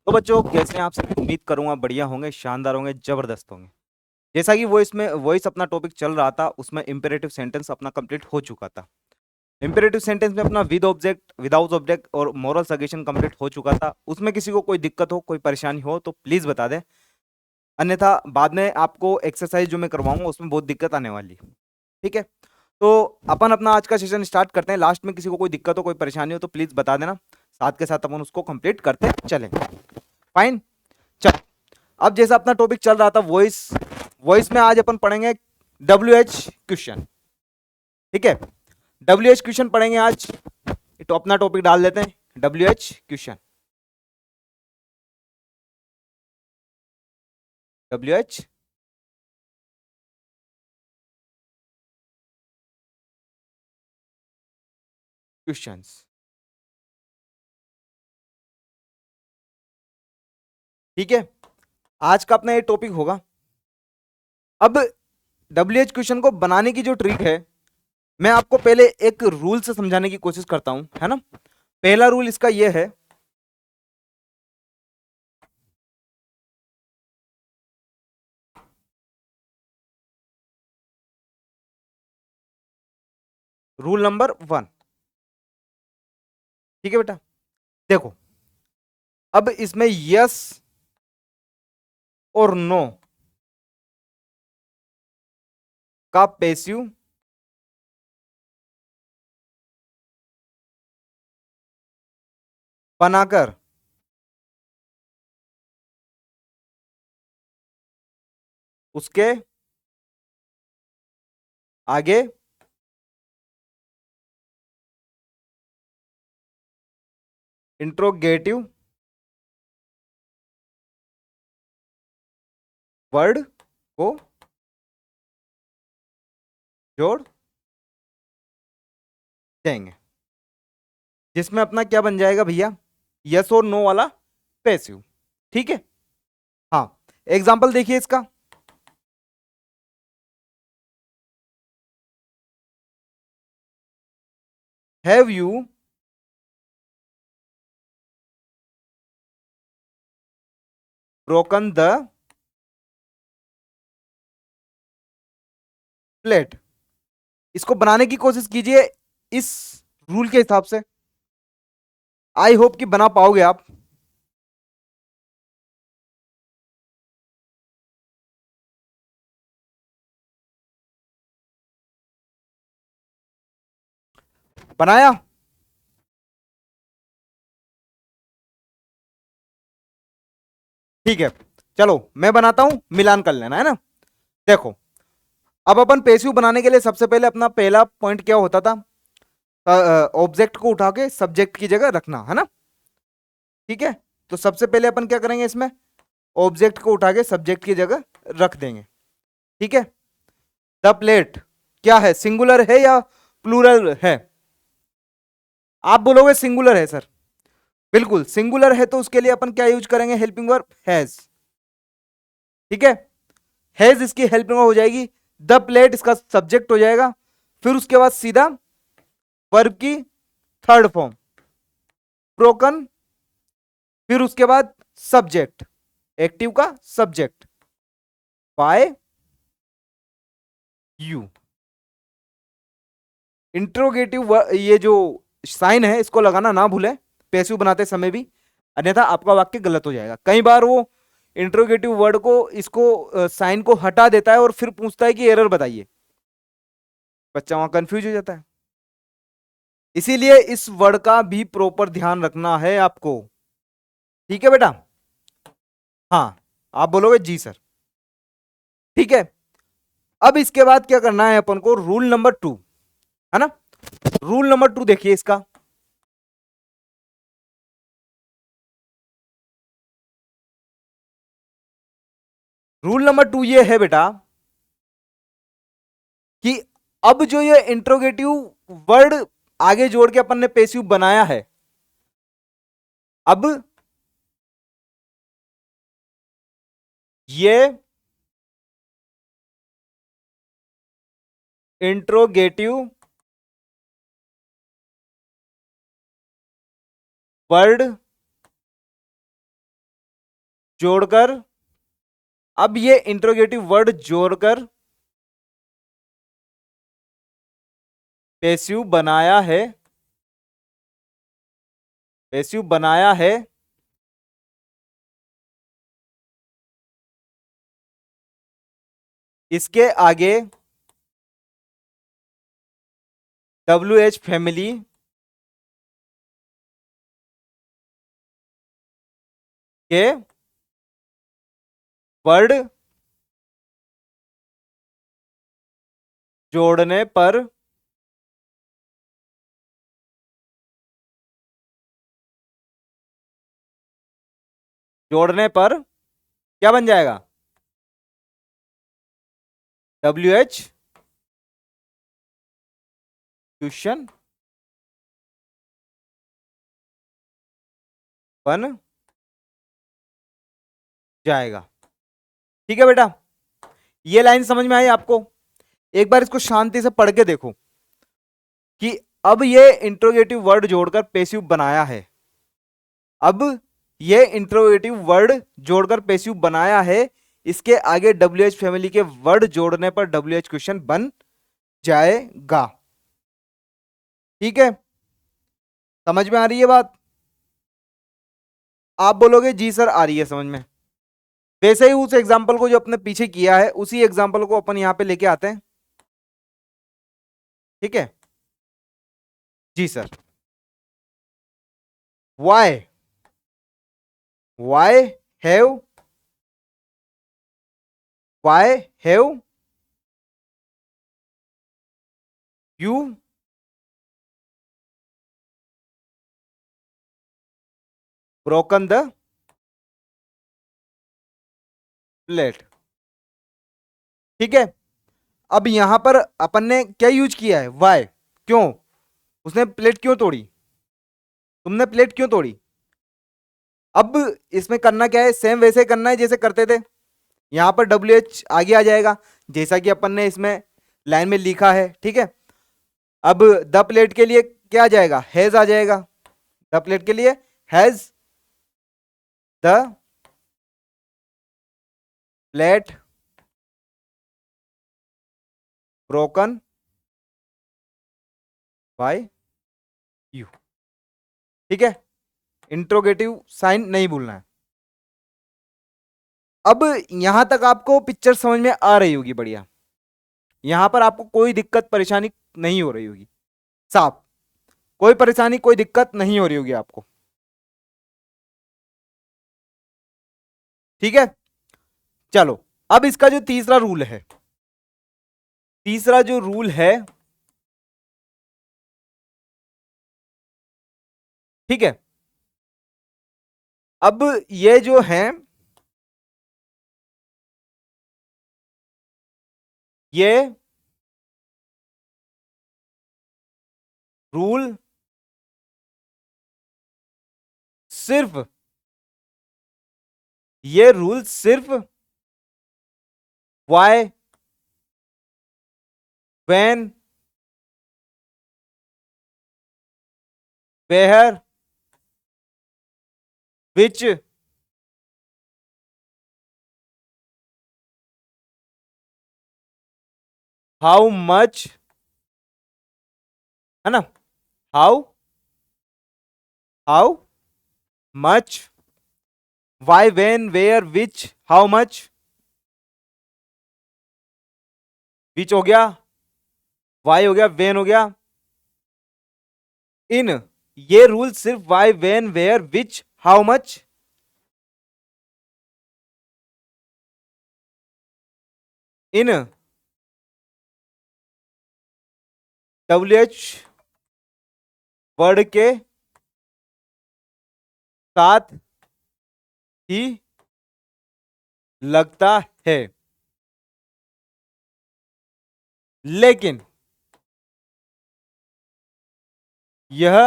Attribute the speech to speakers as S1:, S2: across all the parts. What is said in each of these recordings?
S1: तो बच्चों कैसे हैं आप सब? उम्मीद करूंगा बढ़िया होंगे, शानदार होंगे, जबरदस्त होंगे। जैसा कि वॉइस अपना टॉपिक चल रहा था, उसमें इंपेरेटिव सेंटेंस अपना कंप्लीट हो चुका था। इंपेरेटिव सेंटेंस में अपना विद ऑब्जेक्ट, विदाउट ऑब्जेक्ट और मोरल सजेशन कंप्लीट हो चुका था। उसमें किसी को कोई दिक्कत हो, कोई परेशानी हो तो प्लीज बता दें, अन्यथा बाद में आपको एक्सरसाइज जो मैं करवाऊंगा उसमें बहुत दिक्कत आने वाली है। ठीक है, तो अपन अपना आज का सेशन स्टार्ट करते हैं। लास्ट में किसी को कोई दिक्कत हो, कोई परेशानी हो तो प्लीज बता देना, साथ के साथ अपन उसको कंप्लीट करते चलेंगे। फाइन, चल। अब जैसा अपना टॉपिक चल रहा था वॉइस, वॉइस में आज अपन पढ़ेंगे WH क्वेश्चन। ठीक है, WH क्वेश्चन पढ़ेंगे आज। तो अपना टॉपिक डाल देते हैं WH क्वेश्चन। WH questions. ठीक है, आज का अपना ये टॉपिक होगा। अब WH क्वेश्चन को बनाने की जो ट्रिक है, मैं आपको पहले एक रूल से समझाने की कोशिश करता हूं, है ना। पहला रूल इसका यह है, रूल नंबर 1। ठीक है बेटा, देखो, अब इसमें यस और नो का पैसिव बनाकर उसके आगे इंट्रोगेटिव वर्ड को जोड़ देंगे, जिसमें अपना क्या बन जाएगा भैया, यस और नो वाला पैसिव। ठीक है, हाँ, एग्जाम्पल देखिए इसका। Have you broken the plate. इसको बनाने की कोशिश कीजिए इस रूल के हिसाब से। आई होप कि बना पाओगे आप। बनाया? ठीक है, चलो मैं बनाता हूं, मिलान कर लेना, है ना। देखो, अब अपन पैसिव बनाने के लिए सबसे पहले अपना पहला पॉइंट क्या होता था, ऑब्जेक्ट को उठा के सब्जेक्ट की जगह रखना, है ना। ठीक है, तो सबसे पहले अपन क्या करेंगे, इसमें ऑब्जेक्ट को उठा के सब्जेक्ट की जगह रख देंगे। ठीक है, द प्लेट क्या है, सिंगुलर है या प्लूरल है? आप बोलोगे सिंगुलर है सर। बिल्कुल सिंगुलर है, तो उसके लिए अपन क्या यूज करेंगे, हेल्पिंग वर्ब हैज। ठीक है, हैज इसकी हेल्पिंग वर्ब हो जाएगी, द प्लेट इसका सब्जेक्ट हो जाएगा, फिर उसके बाद सीधा वर्ब की थर्ड फॉर्म ब्रोकन, फिर उसके बाद सब्जेक्ट, एक्टिव का सब्जेक्ट बाय यू। इंट्रोगेटिव ये जो साइन है इसको लगाना ना भूलें पैसिव बनाते समय भी, अन्यथा आपका वाक्य गलत हो जाएगा। कई बार वो इंट्रोगेटिव वर्ड को, इसको साइन को हटा देता है और फिर पूछता है कि एरर बताइए, बच्चा वहां कंफ्यूज हो जाता है। इसीलिए इस वर्ड का भी प्रॉपर ध्यान रखना है आपको। ठीक है बेटा, हाँ, आप बोलोगे जी सर। ठीक है, अब इसके बाद क्या करना है अपन को, रूल नंबर 2, है ना। रूल नंबर 2 देखिए इसका। रूल नंबर 2 ये है बेटा कि अब जो ये इंट्रोगेटिव वर्ड आगे जोड़ के अपन ने पैसिव बनाया है, अब ये इंट्रोगेटिव वर्ड जोड़कर, अब ये इंट्रोगेटिव वर्ड जोड़कर पैसिव बनाया है, पैसिव बनाया है, इसके आगे WH फैमिली के वर्ड जोड़ने पर क्या बन जाएगा? WH क्वेश्चन बन जाएगा। ठीक है बेटा, ये लाइन समझ में आई आपको? एक बार इसको शांति से पढ़ के देखो कि अब ये इंट्रोगेटिव वर्ड जोड़कर पैसिव बनाया है, अब ये इंट्रोगेटिव वर्ड जोड़कर पैसिव बनाया है, इसके आगे WH फैमिली के वर्ड जोड़ने पर WH क्वेश्चन बन जाएगा। ठीक है, समझ में आ रही है बात? आप बोलोगे जी सर आ रही है समझ में। वैसे ही उस एग्जाम्पल को जो अपने पीछे किया है उसी एग्जाम्पल को अपन यहां पे लेके आते हैं। ठीक है जी sir. Why why have why have you broken the plate. ठीक है, अब यहां पर अपन ने क्या यूज किया है? वाई। क्यों? उसने प्लेट क्यों तोड़ी? तुमने प्लेट क्यों तोड़ी? अब इसमें करना क्या है? सेम वैसे करना है जैसे करते थे। यहां पर WH आगे आ जाएगा जैसा कि अपन ने इसमें लाइन में लिखा है। ठीक है, अब द प्लेट के लिए क्या आ जाएगा? हैज आ जाएगा। द प्लेट के लिए has the plate broken by you. ठीक है, इंट्रोगेटिव साइन नहीं भूलना है। अब यहां तक आपको पिक्चर समझ में आ रही होगी बढ़िया, यहां पर आपको कोई दिक्कत परेशानी नहीं हो रही होगी, साफ कोई परेशानी कोई दिक्कत नहीं हो रही होगी आपको। ठीक है, चलो अब इसका जो तीसरा रूल है, तीसरा जो रूल है, ठीक है, अब ये जो है ये रूल सिर्फ, ये रूल सिर्फ why when where which how much, है ना? How how much, why when where which how much, which हो गया, वाई हो गया, वेन हो गया, इन। ये रूल सिर्फ why when where which how much, in WH word के साथ ही लगता है, लेकिन यह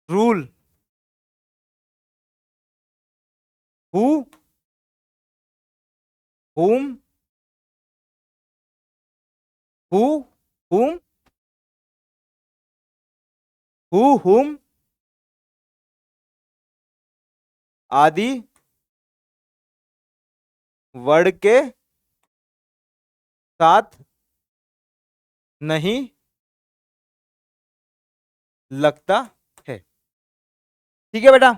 S1: rule who whom who whom who whom आदि वर्ड के साथ नहीं लगता है। ठीक है बेटा,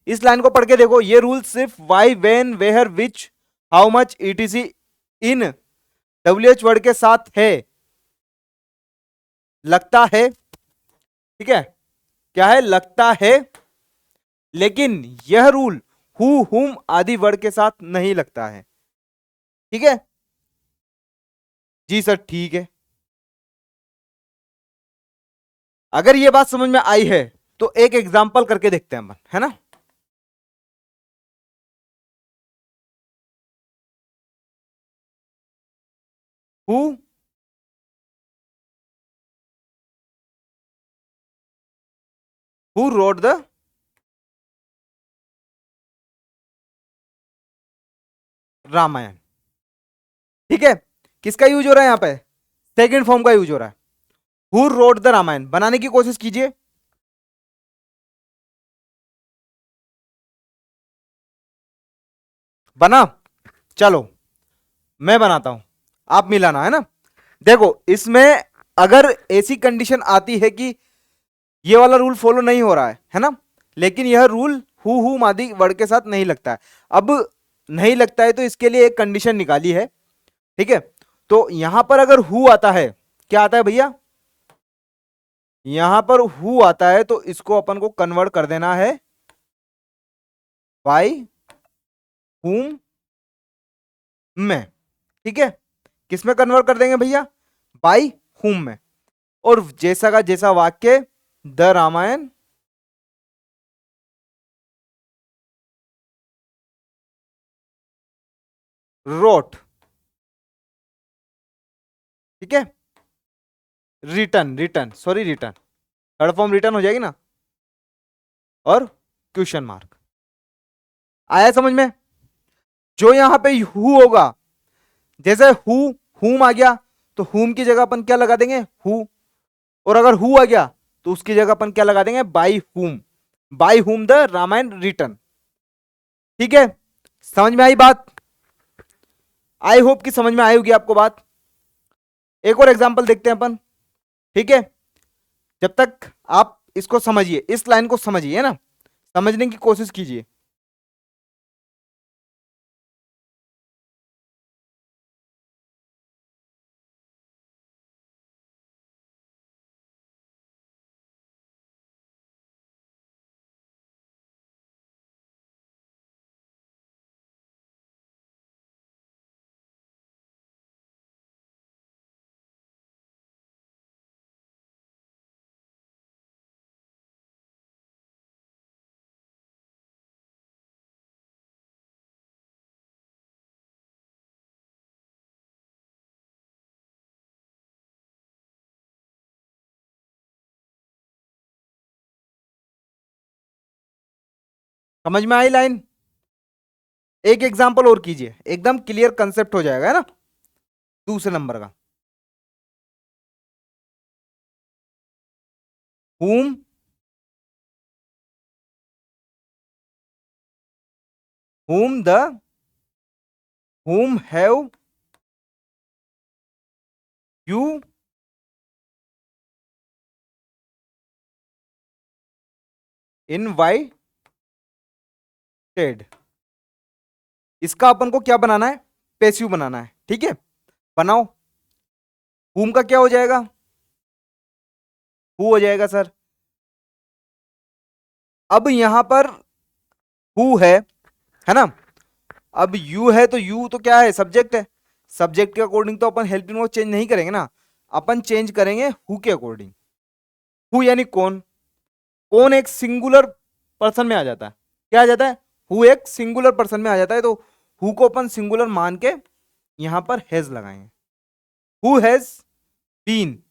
S1: इस लाइन को पढ़ के देखो, ये रूल सिर्फ why, when, where, which, how much, etc in WH word के साथ है, लगता है। ठीक है, क्या है, लगता है। लेकिन यह रूल हु, हुम आदि वर्ड के साथ नहीं लगता है। ठीक है जी सर, ठीक है। अगर ये बात समझ में आई है तो एक एग्जाम्पल करके देखते हैं अपन, है ना। Who wrote the Ramayana. ठीक है, किसका यूज हो रहा है यहां पे, सेकंड फॉर्म का यूज हो रहा है। हु रोड द रामायण बनाने की कोशिश कीजिए। बना, चलो मैं बनाता हूं, आप मिलाना, है ना। देखो इसमें अगर ऐसी कंडीशन आती है कि ये वाला रूल फॉलो नहीं हो रहा है ना, लेकिन यह रूल हु आदि वर्ड के साथ नहीं लगता है। अब नहीं लगता है तो इसके लिए एक कंडीशन निकाली है। ठीक है, तो यहां पर अगर हु आता है, क्या आता है भैया, यहां पर हु आता है तो इसको अपन को कन्वर्ट कर देना है बाय हुम में। ठीक है, किस में कन्वर्ट कर देंगे भैया, बाय हुम में। और जैसा का जैसा वाक्य, द रामायण रोट। ठीक है, return, return sorry return, third form return हो जाएगी ना, और क्वेश्चन मार्क। आया समझ में। जो यहां पे हु होगा, जैसे हु हुम आ गया तो हुम की जगह अपन क्या लगा देंगे, हु। और अगर हु आ गया तो उसकी जगह अपन क्या लगा देंगे, by whom the Ramayan return. ठीक है, समझ में आई बात, आई होप कि समझ में आई होगी आपको बात। एक और एग्जांपल देखते हैं अपन। ठीक है, जब तक आप इसको समझिए, इस लाइन को समझिए ना, समझने की कोशिश कीजिए। समझ में आई लाइन। एक एग्जांपल और कीजिए, एकदम क्लियर कंसेप्ट हो जाएगा, है ना, दूसरे नंबर का। whom whom the whom have you invited। इसका अपन को क्या बनाना है, पैसिव बनाना है। ठीक है, बनाओ। whom का क्या हो जाएगा, who हो जाएगा सर। अब यहां पर who है ना। अब यू है तो यू तो क्या है, सब्जेक्ट है। सब्जेक्ट के अकॉर्डिंग तो अपन हेल्पिंग वर्ब चेंज नहीं करेंगे ना, अपन चेंज करेंगे हु के अकॉर्डिंग। हु यानी कौन, कौन एक सिंगुलर पर्सन में आ जाता है, क्या आ जाता है, हु एक सिंगुलर पर्सन में आ जाता है, तो हु को अपन सिंगुलर मान के यहां पर हैज लगाएंगे। हु हैज बीन,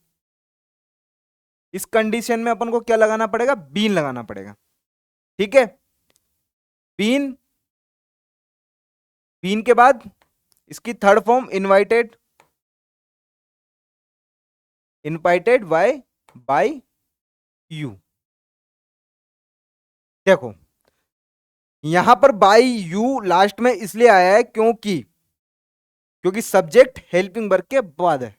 S1: इस कंडीशन में अपन को क्या लगाना पड़ेगा, बीन लगाना पड़ेगा। ठीक है, बीन, बीन के बाद इसकी third form invited, invited bye you. देखो यहां पर बाय यू लास्ट में इसलिए आया है क्योंकि सब्जेक्ट हेल्पिंग वर्ब के बाद है।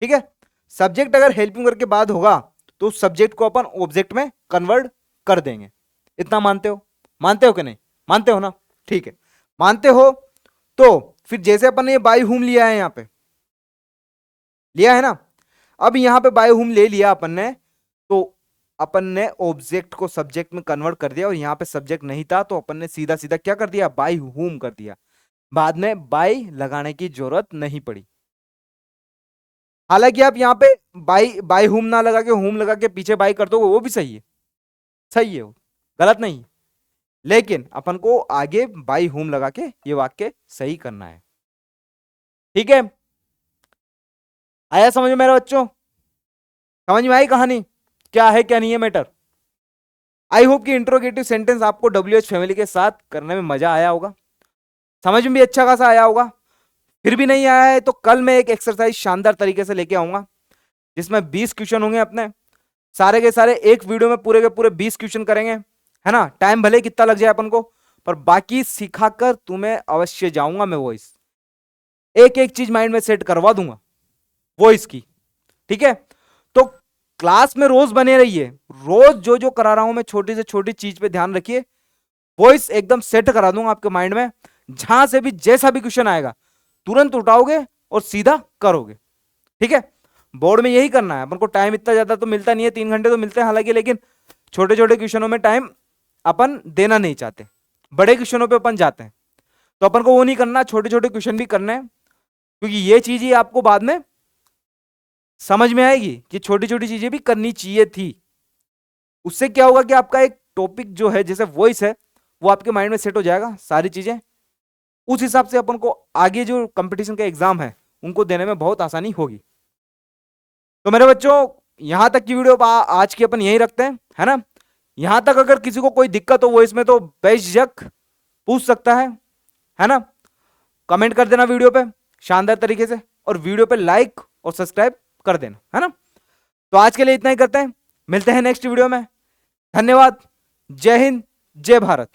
S1: ठीक है, सब्जेक्ट अगर हेल्पिंग वर्ब के बाद होगा तो सब्जेक्ट को अपन ऑब्जेक्ट में कन्वर्ट कर देंगे। इतना मानते हो? मानते हो कि नहीं? मानते हो ना? ठीक है, मानते हो तो फिर जैसे अपन ने ये बाय हुम लिया है, यहां पे लिया है ना, अब यहां पे बाय हुम ले लिया अपन ने, तो अपन ने ऑब्जेक्ट को सब्जेक्ट में कन्वर्ट कर दिया और यहां पे सब्जेक्ट नहीं था तो अपन ने सीधा सीधा क्या कर दिया, बाय हुम कर दिया। बाद में बाय लगाने की जरूरत नहीं पड़ी। हालांकि आप यहां पे बाय हुम ना लगा के हुम लगा के पीछे बाय कर दो, वो भी सही है, सही है, वो गलत नहीं है। लेकिन अपन को आगे बाय हुम लगा के ये वाक्य सही करना है। ठीक है, आया समझ में मेरे बच्चों? समझ में आई कहानी? क्या है क्या नहीं है मैटर? आई होप कि इंट्रोगेटिव सेंटेंस आपको WH फैमिली के साथ करने में मजा आया होगा, समझ में भी अच्छा खासा आया होगा। फिर भी नहीं आया है तो कल मैं एक एक्सरसाइज शानदार तरीके से लेके आऊंगा जिसमें 20 क्वेश्चन होंगे अपने, सारे के सारे एक वीडियो में पूरे के पूरे 20 क्वेश्चन करेंगे, है ना। टाइम भले कितना लग जाए अपन को, पर बाकी सिखाकर तुम्हें अवश्य जाऊंगा मैं वॉइस, एक एक चीज माइंड में सेट करवा दूंगा वॉइस की। ठीक है, तो क्लास में रोज बने रहिए, रोज जो जो करा रहा हूं मैं छोटी से छोटी चीज पे ध्यान रखिए, वॉइस एकदम सेट करा दूंगा आपके माइंड में। जहां से भी जैसा भी क्वेश्चन आएगा तुरंत उठाओगे और सीधा करोगे। ठीक है, बोर्ड में यही करना है अपन को। टाइम इतना ज्यादा तो मिलता नहीं है, 3 घंटे तो मिलते हैं हालांकि, लेकिन छोटे छोटे क्वेश्चनों में टाइम अपन देना नहीं चाहते, बड़े क्वेश्चनों पे अपन जाते हैं। तो अपन को वो नहीं करना, छोटे छोटे क्वेश्चन भी करने हैं, क्योंकि ये चीज ही आपको बाद में समझ में आएगी कि छोटी छोटी चीजें भी करनी चाहिए थी। उससे क्या होगा कि आपका एक टॉपिक जो है जैसे वॉइस है वो आपके माइंड में सेट हो जाएगा, सारी चीजें उस हिसाब से अपन को आगे जो कंपटीशन के एग्जाम है उनको देने में बहुत आसानी होगी। तो मेरे बच्चों यहां तक की वीडियो आज की अपन यही रखते हैं, है ना। यहां तक अगर किसी को कोई दिक्कत हो वो इसमें तो बेझिझक पूछ सकता है ना। कमेंट कर देना वीडियो पे शानदार तरीके से, और वीडियो पे लाइक और सब्सक्राइब कर देना, है ना। तो आज के लिए इतना ही करते हैं, मिलते हैं नेक्स्ट वीडियो में। धन्यवाद, जय हिंद, जय भारत।